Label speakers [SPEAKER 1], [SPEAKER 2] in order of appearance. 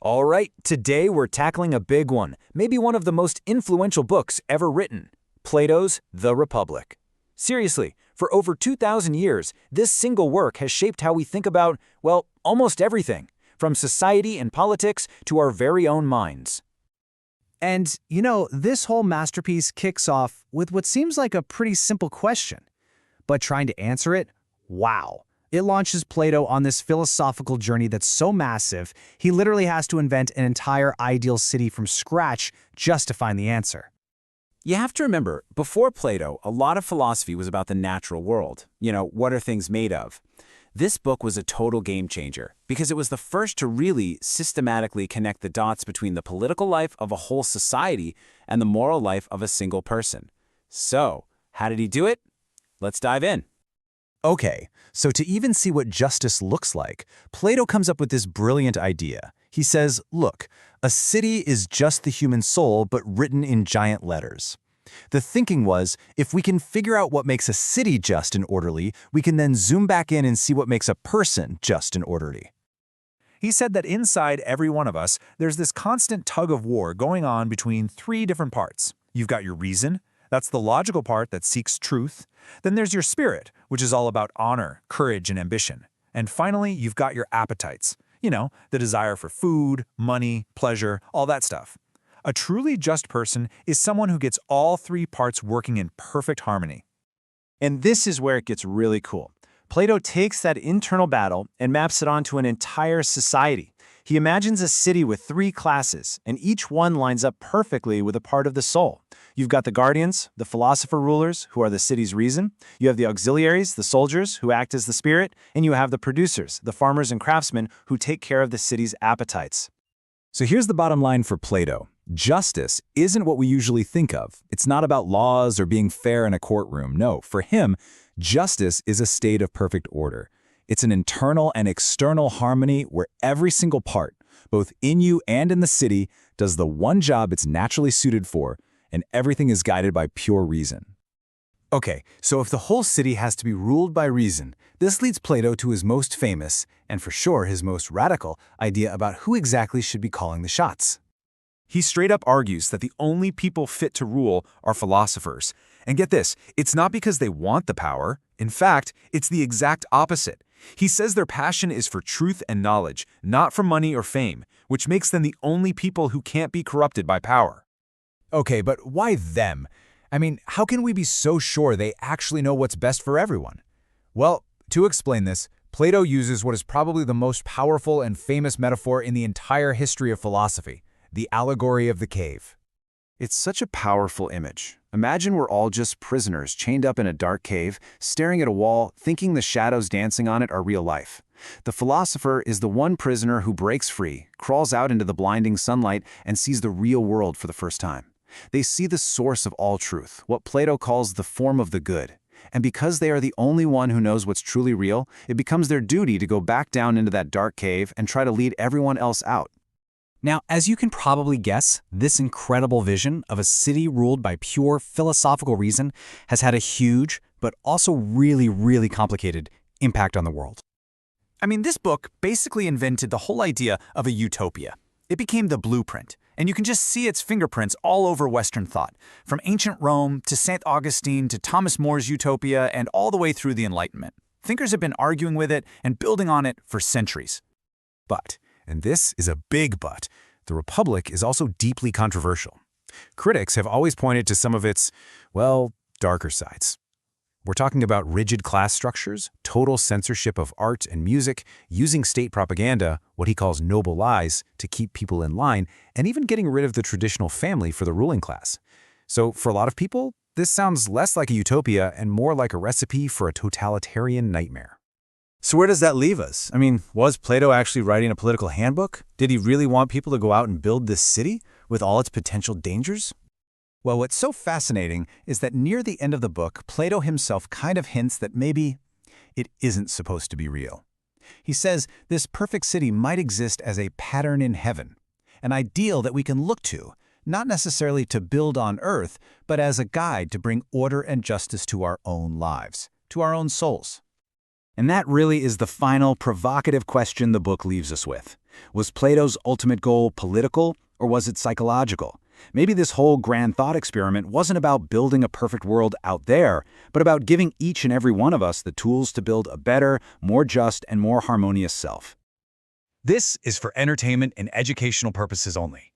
[SPEAKER 1] All right, today we're tackling a big one, maybe one of the most influential books ever written, Plato's The Republic. Seriously, for over 2,000 years, this single work has shaped how we think about, well, almost everything, from society and politics to our very own minds.
[SPEAKER 2] And, this whole masterpiece kicks off with what seems like a pretty simple question. But trying to answer it, wow. It launches Plato on this philosophical journey that's so massive, he literally has to invent an entire ideal city from scratch just to find the answer.
[SPEAKER 1] You have to remember, before Plato, a lot of philosophy was about the natural world. What are things made of? This book was a total game changer because it was the first to really systematically connect the dots between the political life of a whole society and the moral life of a single person. So, how did he do it? Let's dive in.
[SPEAKER 2] Okay, so to even see what justice looks like, Plato comes up with this brilliant idea. He says, look, a city is just the human soul, but written in giant letters. The thinking was, if we can figure out what makes a city just and orderly, we can then zoom back in and see what makes a person just and orderly.
[SPEAKER 3] He said that inside every one of us, there's this constant tug of war going on between three different parts. You've got your reason. That's the logical part that seeks truth. Then there's your spirit, which is all about honor, courage, and ambition. And finally, you've got your appetites. The desire for food, money, pleasure, all that stuff. A truly just person is someone who gets all three parts working in perfect harmony.
[SPEAKER 1] And this is where it gets really cool. Plato takes that internal battle and maps it onto an entire society. He imagines a city with three classes, and each one lines up perfectly with a part of the soul. You've got the guardians, the philosopher-rulers, who are the city's reason. You have the auxiliaries, the soldiers, who act as the spirit. And you have the producers, the farmers and craftsmen, who take care of the city's appetites.
[SPEAKER 4] So here's the bottom line for Plato. Justice isn't what we usually think of. It's not about laws or being fair in a courtroom. No, for him, justice is a state of perfect order. It's an internal and external harmony where every single part, both in you and in the city, does the one job it's naturally suited for, and everything is guided by pure reason.
[SPEAKER 2] Okay, so if the whole city has to be ruled by reason, this leads Plato to his most famous, and for sure his most radical, idea about who exactly should be calling the shots.
[SPEAKER 3] He straight up argues that the only people fit to rule are philosophers. And get this, it's not because they want the power. In fact, it's the exact opposite. He says their passion is for truth and knowledge, not for money or fame, which makes them the only people who can't be corrupted by power.
[SPEAKER 2] Okay, but why them? I mean, how can we be so sure they actually know what's best for everyone? Well, to explain this, Plato uses what is probably the most powerful and famous metaphor in the entire history of philosophy, the allegory of the cave.
[SPEAKER 1] It's such a powerful image. Imagine we're all just prisoners chained up in a dark cave, staring at a wall, thinking the shadows dancing on it are real life. The philosopher is the one prisoner who breaks free, crawls out into the blinding sunlight, and sees the real world for the first time. They see the source of all truth, what Plato calls the form of the good. And because they are the only one who knows what's truly real, it becomes their duty to go back down into that dark cave and try to lead everyone else out.
[SPEAKER 2] Now, as you can probably guess, this incredible vision of a city ruled by pure philosophical reason has had a huge, but also really, really complicated impact on the world.
[SPEAKER 3] I mean, this book basically invented the whole idea of a utopia. It became the blueprint, and you can just see its fingerprints all over Western thought, from ancient Rome to St. Augustine to Thomas More's utopia and all the way through the Enlightenment. Thinkers have been arguing with it and building on it for centuries.
[SPEAKER 4] But, and this is a big but, the Republic is also deeply controversial. Critics have always pointed to some of its, well, darker sides. We're talking about rigid class structures, total censorship of art and music, using state propaganda, what he calls noble lies, to keep people in line, and even getting rid of the traditional family for the ruling class. So for a lot of people, this sounds less like a utopia and more like a recipe for a totalitarian nightmare.
[SPEAKER 2] So where does that leave us? I mean, was Plato actually writing a political handbook? Did he really want people to go out and build this city with all its potential dangers? Well, what's so fascinating is that near the end of the book, Plato himself kind of hints that maybe it isn't supposed to be real. He says this perfect city might exist as a pattern in heaven, an ideal that we can look to, not necessarily to build on earth, but as a guide to bring order and justice to our own lives, to our own souls. And that really is the final provocative question the book leaves us with.
[SPEAKER 1] Was Plato's ultimate goal political, or was it psychological? Maybe this whole grand thought experiment wasn't about building a perfect world out there, but about giving each and every one of us the tools to build a better, more just, and more harmonious self.
[SPEAKER 3] This is for entertainment and educational purposes only.